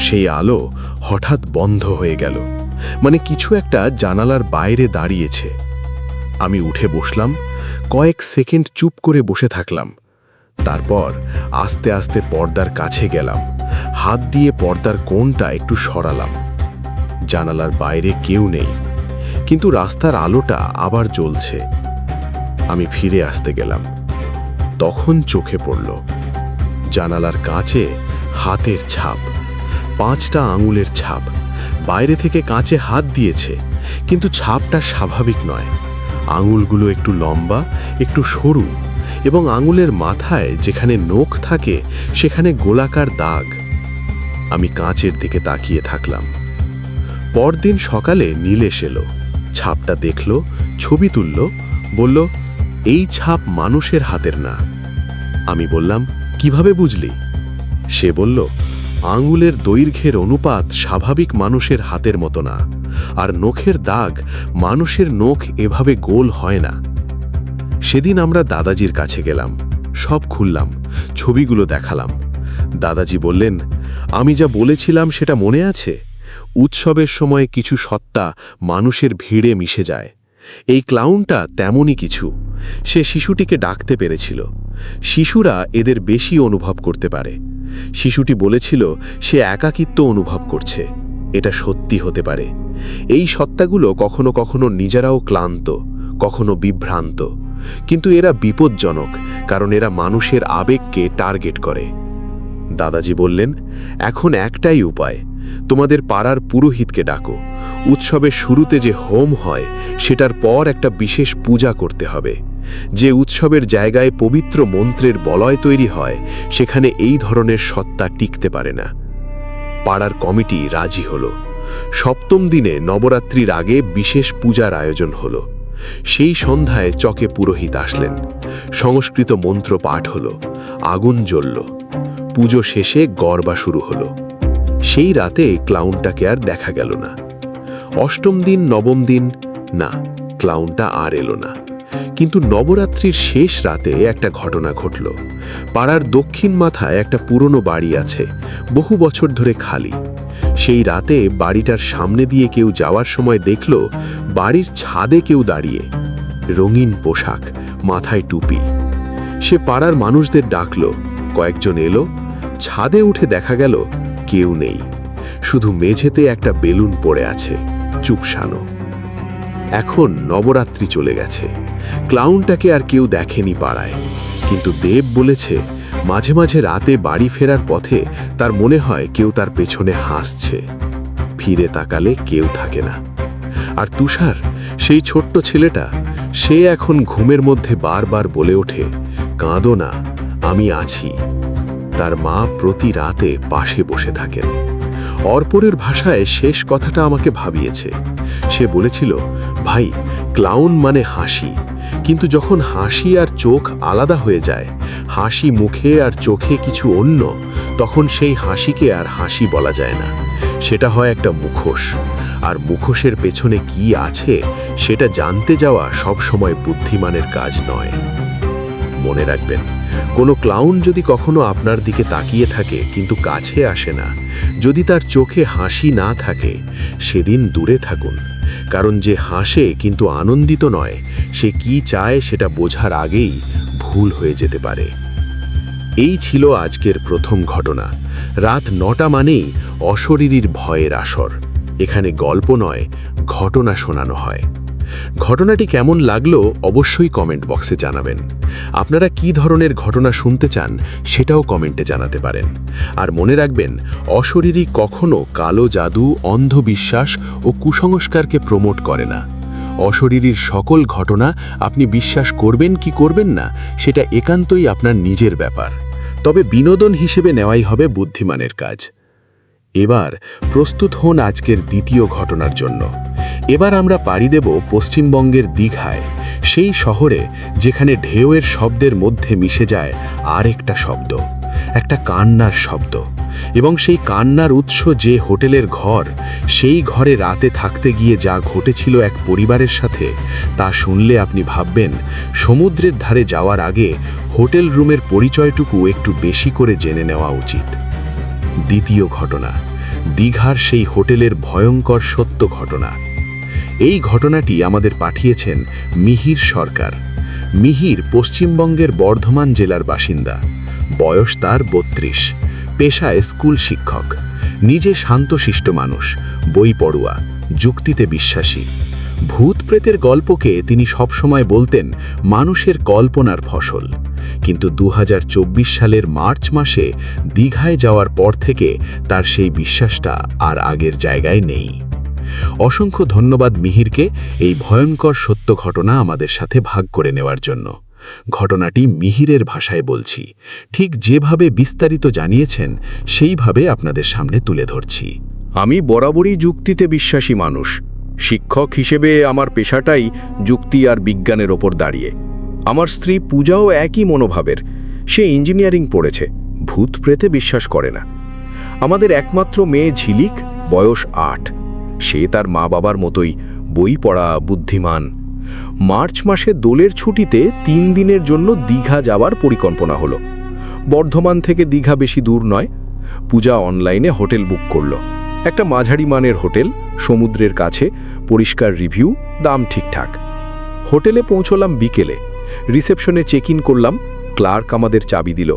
সেই আলো হঠাৎ বন্ধ হয়ে গেল, মানে কিছু একটা জানালার বাইরে দাঁড়িয়েছে। আমি উঠে বসলাম, কয়েক সেকেন্ড চুপ করে বসে থাকলাম। তারপর আস্তে আস্তে পর্দার কাছে গেলাম, হাত দিয়ে পর্দার কোণটা একটু সরালাম। জানালার বাইরে কেউ নেই, কিন্তু রাস্তার আলোটা আবার জ্বলছে। আমি ফিরে আসতে গেলাম, তখন চোখে পড়ল জানালার কাঁচে হাতের ছাপ, 5টা আঙুলের ছাপ। বাইরে থেকে কাঁচে হাত দিয়েছে, কিন্তু ছাপটা স্বাভাবিক নয়। আঙুলগুলো একটু লম্বা, একটু সরু, এবং আঙুলের মাথায় যেখানে নখ থাকে সেখানে গোলাকার দাগ। আমি কাঁচের দিকে তাকিয়ে থাকলাম। পরদিন সকালে নীলেশ এলো, ছাপটা দেখল, ছবি তুলল, বলল, এই ছাপ মানুষের হাতের না। আমি বললাম, কিভাবে বুঝলি? সে বলল, আঙুলের দৈর্ঘ্যের অনুপাত স্বাভাবিক মানুষের হাতের মতো না, আর নখের দাগ মানুষের নখ এভাবে গোল হয় না। সেদিন আমরা দাদাজির কাছে গেলাম, সব খুললাম, ছবিগুলো দেখালাম। দাদাজি বললেন, আমি যা বলেছিলাম সেটা মনে আছে? উৎসবের সময় কিছু সত্তা মানুষের ভিড়ে মিশে যায়। এই ক্লাউনটা তেমনই কিছু। সে শিশুটিকে ডাকতে পেরেছিল। শিশুরা এদের বেশি অনুভব করতে পারে। শিশুটি বলেছিল সে একাকিত্ব অনুভব করছে। এটা সত্যি হতে পারে। এই সত্তাগুলো কখনো কখনো নিজেরাও ক্লান্ত, কখনো বিভ্রান্ত, কিন্তু এরা বিপজ্জনক, কারণ এরা মানুষের আবেগকে টার্গেট করে। দাদাজি বললেন, এখন একটাই উপায়, তোমাদের পাড়ার পুরোহিতকে ডাকো। উৎসবের শুরুতে যে হোম হয় সেটার পর একটা বিশেষ পূজা করতে হবে। যে উৎসবের জায়গায় পবিত্র মন্ত্রের বলয় তৈরি হয় সেখানে এই ধরনের সত্তা টিকতে পারে না। পাড়ার কমিটি রাজি হলো। 7ম দিনে নবরাত্রির আগে বিশেষ পূজার আয়োজন হলো। সেই সন্ধ্যায় চকে পুরোহিত আসলেন। সংস্কৃত মন্ত্র পাঠ হলো, আগুন জ্বলল। পুজো শেষে গরবা শুরু হলো। সেই রাতে ক্লাউনটাকে আর দেখা গেল না। 8ম দিন, 9ম দিন, না, ক্লাউনটা আর এলো না। কিন্তু নবরাত্রির শেষ রাতে একটা ঘটনা ঘটল। পাড়ার দক্ষিণ মাথায় একটা পুরনো বাড়ি আছে, বহু বছর ধরে খালি। সেই রাতে বাড়িটার সামনে দিয়ে কেউ যাওয়ার সময় দেখল বাড়ির ছাদে কেউ দাঁড়িয়ে, রঙিন পোশাক, মাথায় টুপি। সে পাড়ার মানুষদের ডাকল, কয়েকজন এলো। ছাদে উঠে দেখা গেল কেউ নেই, শুধু মেঝেতে একটা বেলুন পড়ে আছে, চুপসানো। এখন নবরাত্রি চলে গেছে, ক্লাউনটাকে আর কেউ দেখেনি পাড়ায়। কিন্তু দেব বলেছে মাঝে মাঝে রাতে বাড়ি ফেরার পথে তার মনে হয় কেউ তার পেছনে হাসছে। ফিরে তাকালে কেউ থাকে না। আর তুষার, সেই ছোট্ট ছেলেটা, সে এখন ঘুমের মধ্যে বারবার বলে ওঠে, কাঁদো না, আমি আছি। তার মা প্রতি রাতে পাশে বসে থাকেন। অর্পণের ভাষায় শেষ কথাটা আমাকে ভাবিয়েছে। সে বলেছিল, ভাই, ক্লাউন মানে হাসি, কিন্তু যখন হাসি আর চোখ আলাদা হয়ে যায়, হাসি মুখে আর চোখে কিছু অন্য, তখন সেই হাসিকে আর হাসি বলা যায় না। সেটা হয় একটা মুখোশ। আর মুখোশের পেছনে কি আছে সেটা জানতে যাওয়া সবসময় বুদ্ধিমানের কাজ নয়। মনে রাখবেন, কোনো ক্লাউন যদি কখনো আপনার দিকে তাকিয়ে থাকে কিন্তু কাছে আসে না, যদি তার চোখে হাসি না থাকে, সেদিন দূরে থাকুন। কারণ যে হাসে কিন্তু আনন্দিত নয়, সে কি চায় সেটা বোঝার আগেই ভুল হয়ে যেতে পারে।
এই ছিল আজকের প্রথম ঘটনা। রাত 9টা মানেই অশরীরীর ভয়ের আসর। এখানে গল্প নয়, ঘটনা শোনানো হয়। ঘটনাটি কেমন লাগলো অবশ্যই কমেন্ট বক্সে জানাবেন। আপনারা কী ধরনের ঘটনা শুনতে চান সেটাও কমেন্টে জানাতে পারেন। আর মনে রাখবেন, অশরীরী কখনো কালো জাদু, অন্ধবিশ্বাস ও কুসংস্কারকে প্রমোট করে না। অশরীরীর সকল ঘটনা আপনি বিশ্বাস করবেন কি করবেন না সেটা একান্তই আপনার নিজের ব্যাপার, তবে বিনোদন হিসেবে নেওয়াই হবে বুদ্ধিমানের কাজ। এবার প্রস্তুত হন আজকের দ্বিতীয় ঘটনার জন্য। এবার আমরা পাড়ি দেব পশ্চিমবঙ্গের দীঘায়, সেই শহরে যেখানে ঢেউয়ের শব্দের মধ্যে মিশে যায় আরেকটা শব্দ, একটা কান্নার শব্দ। এবং সেই কান্নার উৎস যে হোটেলের ঘর, সেই ঘরে রাতে থাকতে গিয়ে যা ঘটেছিল এক পরিবারের সাথে, তা শুনলে আপনি ভাববেন সমুদ্রের ধারে যাওয়ার আগে হোটেল রুমের পরিচয়টুকু একটু বেশি করে জেনে নেওয়া উচিত। দ্বিতীয় ঘটনা, দীঘার সেই হোটেলের ভয়ঙ্কর সত্য ঘটনা। এই ঘটনাটি আমাদের পাঠিয়েছেন মিহির সরকার। মিহির পশ্চিমবঙ্গের বর্ধমান জেলার বাসিন্দা। বয়স তার 32, পেশায় স্কুল শিক্ষক। নিজে শান্তশিষ্ট মানুষ, বই পড়ুয়া, যুক্তিতে বিশ্বাসী। ভূত প্রেতের গল্পকে তিনি সবসময় বলতেন মানুষের কল্পনার ফসল। কিন্তু 2024 সালের মার্চ মাসে দীঘায় যাওয়ার পর থেকে তার সেই বিশ্বাসটা আর আগের জায়গায় নেই। অসংখ্য ধন্যবাদ মিহিরকে এই ভয়ঙ্কর সত্য ঘটনা আমাদের সাথে ভাগ করে নেওয়ার জন্য। ঘটনাটি মিহিরের ভাষায় বলছি, ঠিক যেভাবে বিস্তারিত জানিয়েছেন সেইভাবে আপনাদের সামনে তুলে ধরছি।
আমি বরাবরই যুক্তিতে বিশ্বাসী মানুষ। শিক্ষক হিসেবে আমার পেশাটাই যুক্তি আর বিজ্ঞানের ওপর দাঁড়িয়ে। আমার স্ত্রী পূজাও একই মনোভাবের। সে ইঞ্জিনিয়ারিং পড়েছে, ভূত প্রেতে বিশ্বাস করে না। আমাদের একমাত্র মেয়ে ঝিলিক, বয়স 8। সে তার মা বাবার মতোই বই পড়া, বুদ্ধিমান। মার্চ মাসে দোলের ছুটিতে 3 দিনের জন্য দীঘা যাওয়ার পরিকল্পনা হলো। বর্ধমান থেকে দীঘা বেশি দূর নয়। পূজা অনলাইনে হোটেল বুক করল। একটা মাঝারি মানের হোটেল, সমুদ্রের কাছে, পরিষ্কার রিভিউ, দাম ঠিকঠাক। হোটেলে পৌঁছলাম বিকেলে। রিসেপশনে চেক ইন করলাম। ক্লার্ক আমাদের চাবি দিল,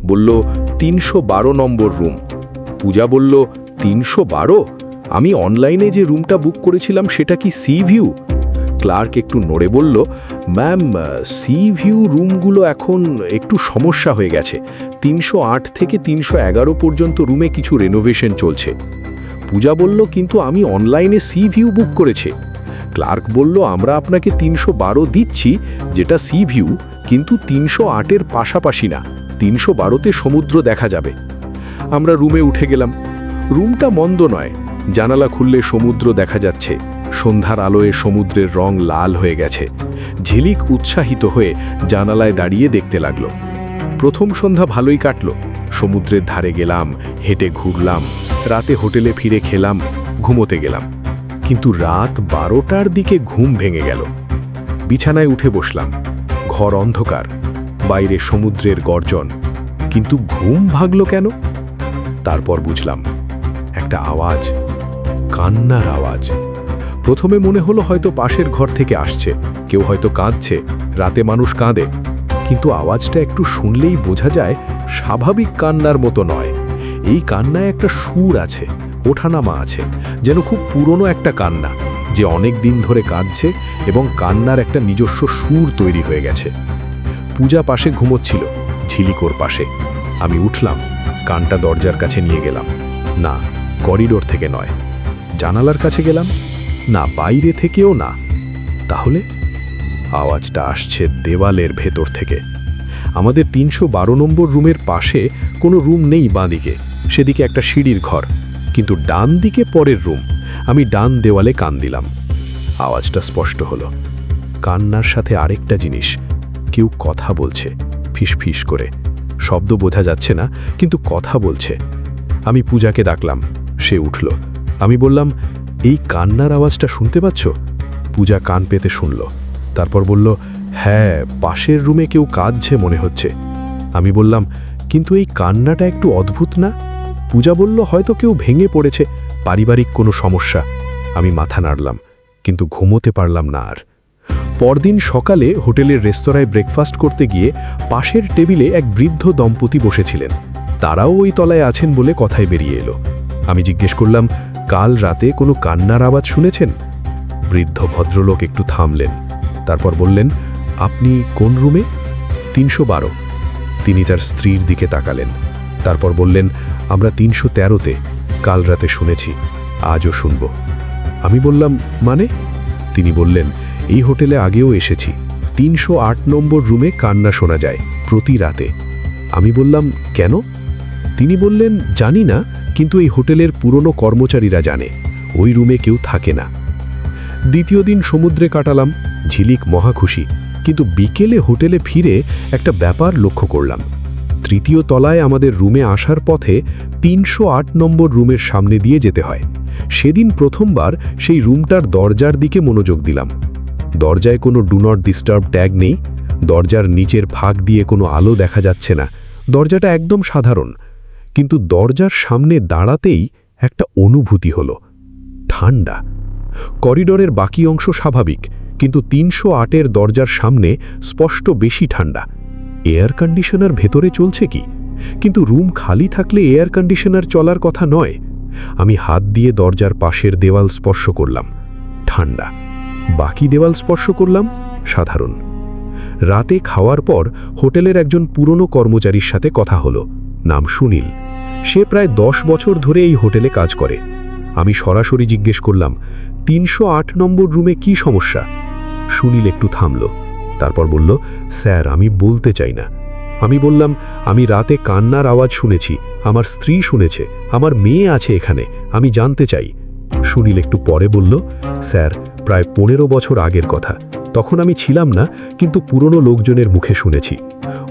বলল 312 নম্বর রুম। পূজা বলল 312? আমি অনলাইনে যে রুমটা বুক করেছিলাম সেটা কি সি ভিউ? ক্লার্ক একটু নড়ে বলল, ম্যাম, সি ভিউ রুমগুলো এখন একটু সমস্যা হয়ে গেছে। 308 থেকে 311 পর্যন্ত রুমে কিছু রেনোভেশন চলছে। পূজা বলল, কিন্তু আমি অনলাইনে সি ভিউ বুক করেছি। ক্লার্ক বলল, আমরা আপনাকে 312 দিচ্ছি, যেটা সি ভিউ, কিন্তু 308-এর পাশাপাশি না। 312-তে সমুদ্র দেখা যাবে। আমরা রুমে উঠে গেলাম। রুমটা মন্দ নয়। জানালা খুললে সমুদ্র দেখা যাচ্ছে। সন্ধ্যার আলোয় সমুদ্রের রং লাল হয়ে গেছে। ঝিলিক উৎসাহিত হয়ে জানালায় দাঁড়িয়ে দেখতে লাগলো। প্রথম সন্ধ্যা ভালোই কাটল। সমুদ্রের ধারে গেলাম, হেঁটে ঘুরলাম, রাতে হোটেলে ফিরে খেলাম, ঘুমোতে গেলাম। কিন্তু রাত 12টার দিকে ঘুম ভেঙে গেল। বিছানায় উঠে বসলাম। ঘর অন্ধকার, বাইরে সমুদ্রের গর্জন। কিন্তু ঘুম ভাগল কেন? তারপর বুঝলাম, একটা আওয়াজ, কান্নার আওয়াজ। প্রথমে মনে হলো হয়তো পাশের ঘর থেকে আসছে, কেউ হয়তো কাঁদছে। রাতে মানুষ কাঁদে, কিন্তু আওয়াজটা একটু শুনলেই বোঝা যায় স্বাভাবিক কান্নার মতো নয়। এই কান্নায় একটা সুর আছে, ওঠানামা আছে, যেন খুব পুরনো একটা কান্না, যে অনেক দিন ধরে কাঁদছে এবং কান্নার একটা নিজস্ব সুর তৈরি হয়ে গেছে। পূজা পাশে ঘুমোচ্ছিল, ঝিলিকোর পাশে। আমি উঠলাম, কানটা দরজার কাছে নিয়ে গেলাম। না, করিডোর থেকে নয়। জানালার কাছে গেলাম, না, বাইরে থেকেও না। তাহলে আওয়াজটা আসছে দেওয়ালের ভেতর থেকে। আমাদের 312 নম্বর রুমের পাশে কোনো রুম নেই বাঁদিকে, সেদিকে একটা সিঁড়ির ঘর, কিন্তু ডান দিকে পরের রুম। আমি ডান দেওয়ালে কান দিলাম। আওয়াজটা স্পষ্ট হলো। কান্নার সাথে আরেকটা জিনিস, কেউ কথা বলছে ফিসফিস করে। শব্দ বোঝা যাচ্ছে না, কিন্তু কথা বলছে। আমি পূজাকে ডাকলাম, সে উঠল। আমি বললাম, এই কান্নার আওয়াজটা শুনতে পাচ্ছ? পূজা কান পেতে শুনল, তারপর বলল, হ্যাঁ, পাশের রুমে কেউ কাঁদছে মনে হচ্ছে। আমি বললাম, কিন্তু এই কান্নাটা একটু অদ্ভুত না? পূজা বলল, হয়তো কেউ ভেঙে পড়েছে, পারিবারিক কোনো সমস্যা। আমি মাথা নাড়লাম, কিন্তু ঘুমোতে পারলাম না আর।
পরদিন সকালে হোটেলের রেস্তোরাঁয় ব্রেকফাস্ট করতে গিয়ে পাশের টেবিলে এক বৃদ্ধ দম্পতি বসেছিলেন। তারাও ওই তলায় আছেন বলে কথায় বেরিয়ে এলো। আমি জিজ্ঞেস করলাম, কাল রাতে কোনো কান্নার আওয়াজ শুনেছেন? বৃদ্ধ ভদ্রলোক একটু থামলেন, তারপর বললেন, আপনি কোন রুমে? 312। তিনি তার স্ত্রীর দিকে তাকালেন, তারপর বললেন, আমরা 313তে কাল রাতে শুনেছি, আজও শুনব। আমি বললাম, মানে? তিনি বললেন, এই হোটেলে আগেও এসেছি, 308 নম্বর রুমে কান্না শোনা যায় প্রতি রাতে। আমি বললাম, কেন? তিনি বললেন, জানি না, কিন্তু এই হোটেলের পুরনো কর্মচারীরা জানে, ওই রুমে কেউ থাকে না। দ্বিতীয় দিন সমুদ্রে কাটালাম, ঝিলিক মহা খুশি, কিন্তু বিকেলে হোটেলে ফিরে একটা ব্যাপার লক্ষ্য করলাম। তৃতীয় তলায় আমাদের রুমে আসার পথে 308 নম্বর রুমের সামনে দিয়ে যেতে হয়। সেদিন প্রথমবার সেই রুমটার দরজার দিকে মনোযোগ দিলাম। দরজায় কোনো ডু নট ডিস্টার্ব ট্যাগ নেই, দরজার নিচের ফাঁক দিয়ে কোনো আলো দেখা যাচ্ছে না, দরজাটা একদম সাধারণ। কিন্তু দরজার সামনে দাঁড়াতেই একটা অনুভূতি হলো, ঠান্ডা। করিডোরের বাকি অংশ স্বাভাবিক, কিন্তু 308-এর দরজার সামনে স্পষ্ট বেশি ঠান্ডা। এয়ার কন্ডিশনার ভেতরে চলছে কি? কিন্তু রুম খালি থাকলে এয়ার কন্ডিশনার চলার কথা নয়। আমি হাত দিয়ে দরজার পাশের দেওয়াল স্পর্শ করলাম, ঠান্ডা। বাকি দেওয়াল স্পর্শ করলাম, সাধারণ। রাতে খাওয়ার পর হোটেলের একজন পুরনো কর্মচারীর সাথে কথা হলো, নাম সুনীল। সে প্রায় 10 বছর ধরে এই হোটেলে কাজ করে। আমি সরাসরি জিজ্ঞেস করলাম, 308 নম্বর রুমে কি সমস্যা? সুনীল একটু থামল, তারপর বলল, স্যার, আমি বলতে চাই না। আমি বললাম, আমি রাতে কান্নার আওয়াজ শুনেছি, আমার স্ত্রী শুনেছে, আমার মেয়ে আছে এখানে, আমি জানতে চাই। সুনীল একটু পরে বলল, স্যার, প্রায় 15 বছর আগের কথা, তখন আমি ছিলাম না, কিন্তু পুরনো লোকজনের মুখে শুনেছি।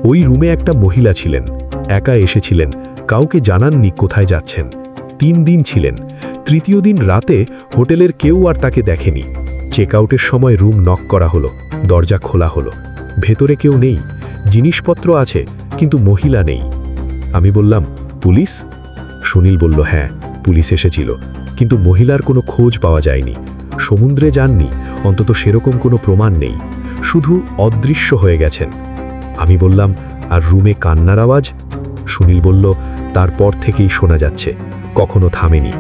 ওই রুমে একটা মহিলা ছিলেন, একা এসেছিলেন, কাউকে জানাননি কোথায় যাচ্ছেন। 3 দিন ছিলেন। তৃতীয় দিন রাতে হোটেলের কেউ আর তাকে দেখেনি। চেক আউটের সময় রুম নক করা হলো, দরজা খোলা হলো, ভেতরে কেউ নেই, জিনিসপত্র আছে, কিন্তু মহিলা নেই। আমি বললাম, পুলিশ? সুনীল বলল, হ্যাঁ, পুলিশ এসেছিল, কিন্তু মহিলার কোনো খোঁজ পাওয়া যায়নি। সমুদ্রে যাননি, অন্তত সেরকম কোনো প্রমাণ নেই, শুধু অদৃশ্য হয়ে গেছেন। আমি বললাম, আর রুমে কান্নার আওয়াজ? সুনীল বলল, তারপর থেকেই শোনা যাচ্ছে, কখনো থামেনি।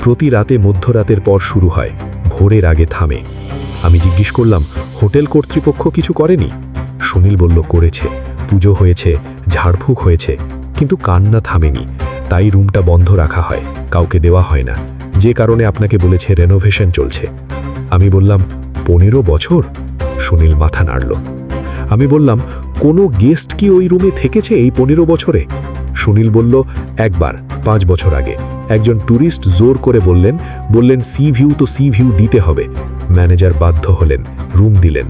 প্রতি রাতে মধ্যরাতের পর শুরু হয়, ভোরের আগে থামে। আমি জিজ্ঞেস করলাম, হোটেল কর্তৃপক্ষ কিছু করেনি? সুনীল বলল, করেছে, পুজো হয়েছে, ঝাড়ফুঁক হয়েছে, কিন্তু কান্না থামেনি। তাই রুমটা বন্ধ রাখা হয়, কাউকে দেওয়া হয় না, যে কারণে আপনাকে বলেছে রেনোভেশন চলছে। আমি বললাম, 15 বছর? সুনীল মাথা নাড়ল। আমি বললাম, কোনো গেস্ট কি ওই রুমে থেকেছে এই 15 বছরে? সুনীল বলল, একবার 5 বছর আগে একজন ট্যুরিস্ট জোর করে বললেন সি ভিউ তো সি ভিউ দিতে হবে। ম্যানেজার বাধ্য হলেন, রুম দিলেন।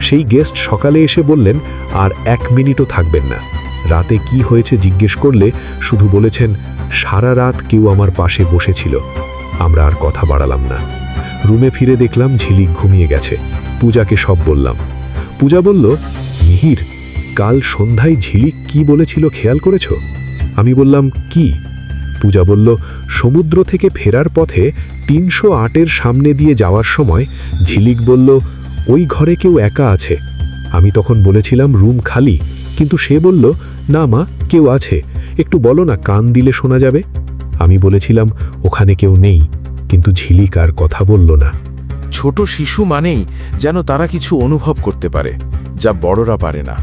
সেই গেস্ট সকালে এসে বললেন, আর 1 মিনিটও থাকবেন না। রাতে কি হয়েছে জিজ্ঞেস করলে শুধু বলেছেন, সারা রাত কেউ আমার পাশে বসেছিল। আমরা আর কথা বাড়ালাম না। রুমে ফিরে দেখলাম ঝিলিক ঘুমিয়ে গেছে। পূজাকে সব বললাম। পূজা বলল, মিহির, কাল সন্ধ্যায় ঝিলিক কি বলেছিল খেয়াল করেছ? আমি বললাম, কি? পূজা বলল, সমুদ্র থেকে ফেরার পথে 308-এর সামনে দিয়ে যাওয়ার সময় ঝিলিক বলল, ওই ঘরে কেউ একা আছে। আমি তখন বলেছিলাম রুম খালি, কিন্তু সে বলল, না মা, কেউ আছে, একটু বলো না, কান দিলে শোনা যাবে। আমি বলেছিলাম ওখানে কেউ নেই, কিন্তু ঝিলিক আর কথা বলল না।
ছোট শিশু মানেই যেন তারা কিছু অনুভব করতে পারে, যা বড়রা পারে না।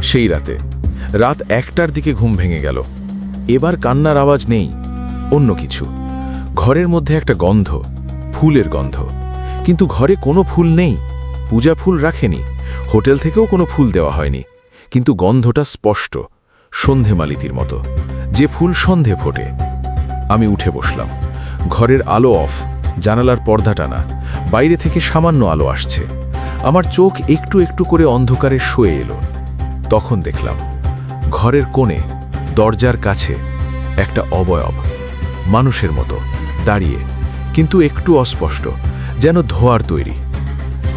সেই রাত 1টার দিকে ঘুম ভেঙে গেল। এবার কান্নার আওয়াজ নেই, অন্য কিছু। ঘরের মধ্যে একটা গন্ধ, ফুলের গন্ধ, কিন্তু ঘরে কোনো ফুল নেই। পূজা ফুল রাখেনি, হোটেল থেকেও কোনো ফুল দেওয়া হয়নি, কিন্তু গন্ধটা স্পষ্ট, সন্ধে মালিতির মতো, যে ফুল সন্ধে ফোটে। আমি উঠে বসলাম। ঘরের আলো অফ, জানালার পর্দা টানা, বাইরে থেকে সামান্য আলো আসছে। আমার চোখ একটু একটু করে অন্ধকারে শুয়ে এলো। তখন দেখলাম ঘরের কোণে, দরজার কাছে একটা অবয়ব, মানুষের মতো দাঁড়িয়ে, কিন্তু একটু অস্পষ্ট, যেন ধোঁয়ার তৈরি।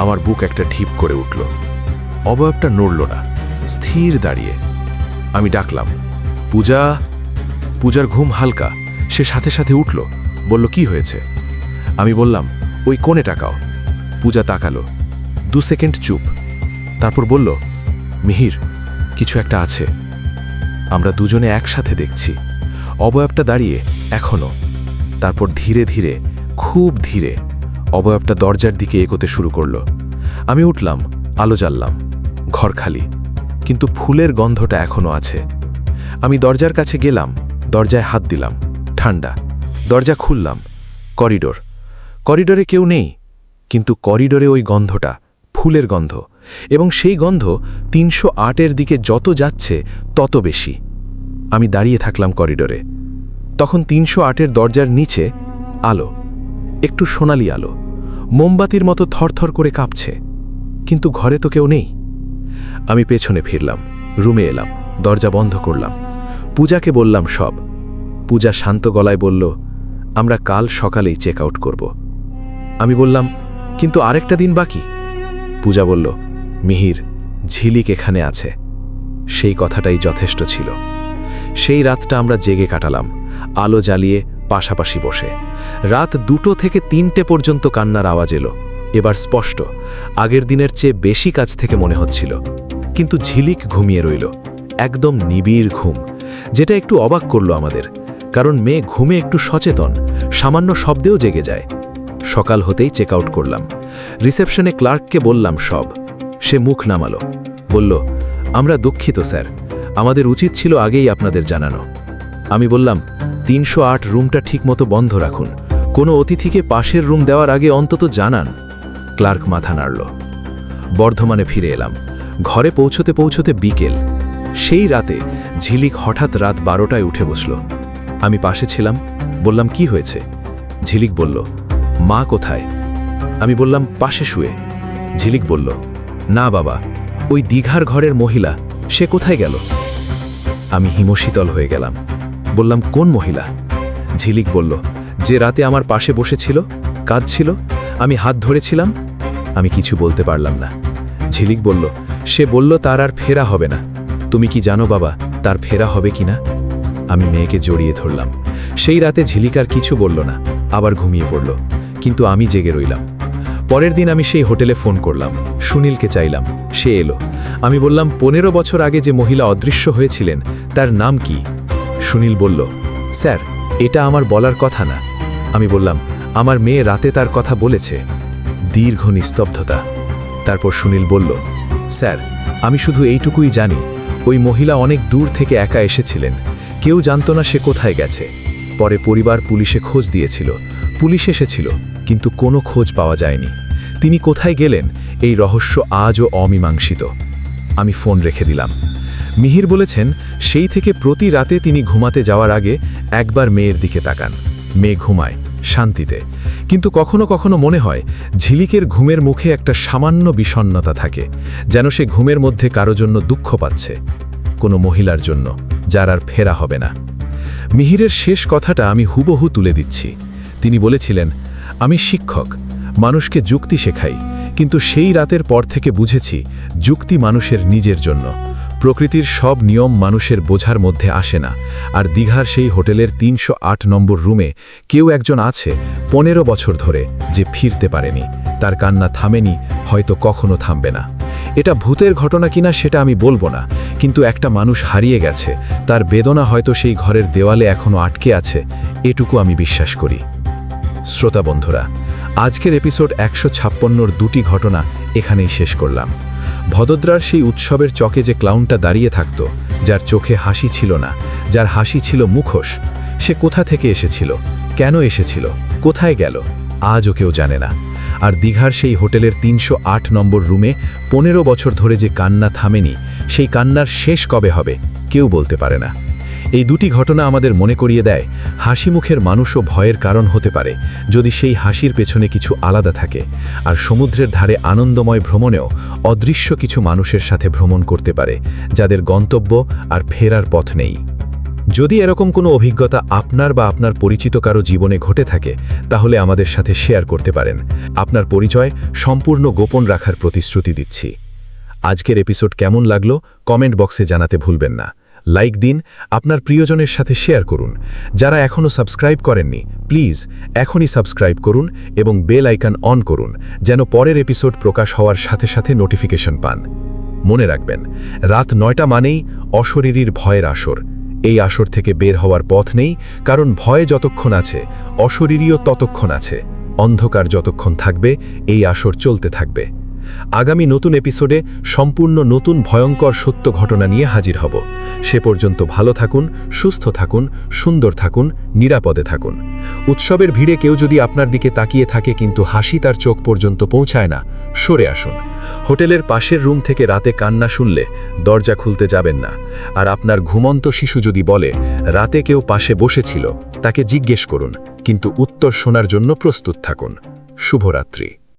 আমার বুক একটা ঢিপ করে উঠল। অবয়বটা নড়ল না, স্থির দাঁড়িয়ে। আমি ডাকলাম, পূজা। পূজার ঘুম হালকা, সে সাথে সাথে উঠল, বলল, কি হয়েছে? আমি বললাম, ওই কোণে তাকাও। পূজা তাকালো, 2 সেকেন্ড চুপ, তারপর বলল, মিহির, কিছু একটা আছে। আমরা দুজনে একসাথে দেখছি, অবয়বটা দাঁড়িয়ে এখনো। তারপর ধীরে ধীরে, খুব ধীরে অবয়বটা দরজার দিকে এগোতে শুরু করলো। আমি উঠলাম, আলো জ্বাললাম। ঘর খালি, কিন্তু ফুলের গন্ধটা এখনো আছে। আমি দরজার কাছে গেলাম, দরজায় হাত দিলাম, ঠান্ডা। দরজা খুললাম, করিডোর। করিডোরে কেউ নেই, কিন্তু করিডোরে ওই গন্ধটা, ফুলের গন্ধ, এবং সেই গন্ধ 308-এর দিকে যত যাচ্ছে তত বেশি। আমি দাঁড়িয়ে থাকলাম করিডোরে। তখন 308-এর দরজার নিচে আলো, একটু সোনালি আলো, মোমবাতির মতো থরথর করে কাঁপছে, কিন্তু ঘরে তো কেউ নেই। আমি পেছনে ফিরলাম, রুমে এলাম, দরজা বন্ধ করলাম। পূজাকে বললাম সব। পূজা শান্ত গলায় বলল, আমরা কাল সকালেই চেক আউট করব। আমি বললাম, কিন্তু আরেকটা দিন বাকি। পূজা বলল, মিহির, ঝিলিক এখানে আছে। সেই কথাটাই যথেষ্ট ছিল। সেই রাতটা আমরা জেগে কাটালাম, আলো জ্বালিয়ে পাশাপাশি বসে। রাত 2 থেকে 3টে পর্যন্ত কান্নার আওয়াজ এলো। এবার স্পষ্ট, আগের দিনের চেয়ে বেশি কাছ থেকে মনে হচ্ছিল। কিন্তু ঝিলিক ঘুমিয়ে রইল, একদম নিবিড় ঘুম, যেটা একটু অবাক করল আমাদের, কারণ মেয়ে ঘুমে একটু সচেতন, সামান্য শব্দেও জেগে যায়। সকাল হতেই চেক আউট করলাম। রিসেপশনে ক্লার্ককে বললাম সব। সে মুখ নামালো, বলল, আমরা দুঃখিত স্যার, আমাদের উচিত ছিল আগেই আপনাদের জানানো। আমি বললাম, 308 রুমটা ঠিকমতো বন্ধ রাখুন, কোনো অতিথিকে পাশের রুম দেওয়ার আগে অন্তত জানান। ক্লার্ক মাথা নাড়ল। বর্ধমানে ফিরে এলাম। ঘরে পৌঁছতে পৌঁছতে বিকেল। সেই রাতে ঝিলিক হঠাৎ রাত 12টায় উঠে বসল। আমি পাশে ছিলাম, বললাম, কি হয়েছে? ঝিলিক বলল, মা কোথায়? আমি বললাম, পাশে শুয়ে। ঝিলিক বলল, না বাবা, ওই দীঘার ঘরের মহিলা, সে কোথায় গেল? আমি হিমশীতল হয়ে গেলাম, বললাম, কোন মহিলা? ঝিলিক বলল, যে রাতে আমার পাশে বসেছিল, কাঁদছিল, আমি হাত ধরেছিলাম। আমি কিছু বলতে পারলাম না। ঝিলিক বলল, সে বলল তার আর ফেরা হবে না। তুমি কি জানো বাবা, তার ফেরা হবে কিনা? আমি মেয়েকে জড়িয়ে ধরলাম। সেই রাতে ঝিলিক আর কিছু বলল না, আবার ঘুমিয়ে পড়ল, কিন্তু আমি জেগে রইলাম। পরের দিন আমি সেই হোটেলে ফোন করলাম, সুনীলকে চাইলাম। সে এলো। আমি বললাম, 15 বছর আগে যে মহিলা অদৃশ্য হয়েছিলেন, তার নাম কি? সুনীল বলল, স্যার, এটা আমার বলার কথা না। আমি বললাম, আমার মেয়ে রাতে তার কথা বলেছে। দীর্ঘ নিস্তব্ধতা। তারপর সুনীল বলল, স্যার, আমি শুধু এইটুকুই জানি, ওই মহিলা অনেক দূর থেকে একা এসেছিলেন, কেউ জানত না সে কোথায় গেছে। পরে পরিবার পুলিশে খোঁজ দিয়েছিল, পুলিশ এসেছিল, কিন্তু কোনো খোঁজ পাওয়া যায়নি। তিনি কোথায় গেলেন, এই রহস্য আজও অমীমাংসিত। আমি ফোন রেখে দিলাম। মিহির বলেছেন, সেই থেকে প্রতি রাতে তিনি ঘুমাতে যাওয়ার আগে একবার মেয়ের দিকে তাকান। মেয়ে ঘুমায় শান্তিতে, কিন্তু কখনো কখনো মনে হয় ঝিলিকের ঘুমের মুখে একটা সামান্য বিষণ্ণতা থাকে, যেন সে ঘুমের মধ্যে কারো জন্য দুঃখ পাচ্ছে, কোনো মহিলার জন্য, যার আর ফেরা হবে না। মিহিরের শেষ কথাটা আমি হুবহু তুলে দিচ্ছি। তিনি বলেছিলেন, আমি শিক্ষক, মানুষকে যুক্তি শেখাই, কিন্তু সেই রাতের পর থেকে বুঝেছি যুক্তি মানুষের নিজের জন্য। প্রকৃতির সব নিয়ম মানুষের বোঝার মধ্যে আসে না। আর দীঘার সেই হোটেলের 308 নম্বর রুমে কেউ একজন আছে 15 বছর ধরে, যে ফিরতে পারেনি, তার কান্না থামেনি, হয়তো কখনো থামবে না। এটা ভূতের ঘটনা কিনা সেটা আমি বলবো না, কিন্তু একটা মানুষ হারিয়ে গেছে, তার বেদনা হয়তো সেই ঘরের দেওয়ালে এখনো আটকে আছে, এটুকু আমি বিশ্বাস করি। শ্রোতা বন্ধুরা, আজকের এপিসোড 156-র 2টি ঘটনা এখানেই শেষ করলাম। ভদোদরার সেই উৎসবের চকে যে ক্লাউনটা দাঁড়িয়ে থাকত, যার চোখে হাসি ছিল না, যার হাসি ছিল মুখোশ, সে কোথা থেকে এসেছিল, কেন এসেছিল, কোথায় গেল, আজও কেউ জানে না। আর দীঘার সেই হোটেলের 308 নম্বর রুমে 15 বছর ধরে যে কান্না থামেনি, সেই কান্নার শেষ কবে হবে কেউ বলতে পারে না। এই 2টি ঘটনা আমাদের মনে করিয়ে দেয়, হাসি মুখের মানুষও ভয়ের কারণ হতে পারে, যদি সেই হাসির পেছনে কিছু আলাদা থাকে। আর সমুদ্রের ধারে আনন্দময় ভ্রমণেও অদৃশ্য কিছু মানুষের সাথে ভ্রমণ করতে পারে, যাদের গন্তব্য আর ফেরার পথ নেই। যদি এরকম কোনো অভিজ্ঞতা আপনার বা আপনার পরিচিত কারো জীবনে ঘটে থাকে, তাহলে আমাদের সাথে শেয়ার করতে পারেন। আপনার পরিচয় সম্পূর্ণ গোপন রাখার প্রতিশ্রুতি দিচ্ছি। আজকের এপিসোড কেমন লাগলো কমেন্ট বক্সে জানাতে ভুলবেন না।
লাইক দিন, আপনার প্রিয়জনের সাথে শেয়ার করুন। যারা এখনও সাবস্ক্রাইব করেননি প্লিজ এখনই সাবস্ক্রাইব করুন এবং বেল আইকন অন করুন, যেন পরের এপিসোড প্রকাশ হওয়ার সাথে সাথে নোটিফিকেশন পান। মনে রাখবেন, রাত 9টা মানেই অশরীরীর ভয়ের আসর। এই আসর থেকে বের হওয়ার পথ নেই, কারণ ভয় যতক্ষণ আছে অশরীরীও ততক্ষণ আছে। অন্ধকার যতক্ষণ থাকবে এই আসর চলতে থাকবে। আগামী নতুন এপিসোডে সম্পূর্ণ নতুন ভয়ঙ্কর সত্য ঘটনা নিয়ে হাজির হব। সে পর্যন্ত ভালো থাকুন, সুস্থ থাকুন, সুন্দর থাকুন, নিরাপদে থাকুন। উৎসবের ভিড়ে কেউ যদি আপনার দিকে তাকিয়ে থাকে কিন্তু হাসি তার চোখ পর্যন্ত পৌঁছায় না, সরে আসুন। হোটেলের পাশের রুম থেকে রাতে কান্না শুনলে দরজা খুলতে যাবেন না। আর আপনার ঘুমন্ত শিশু যদি বলে রাতে কেউ পাশে বসেছিল, তাকে জিজ্ঞেস করুন, কিন্তু উত্তর শোনার জন্য প্রস্তুত থাকুন। শুভরাত্রি।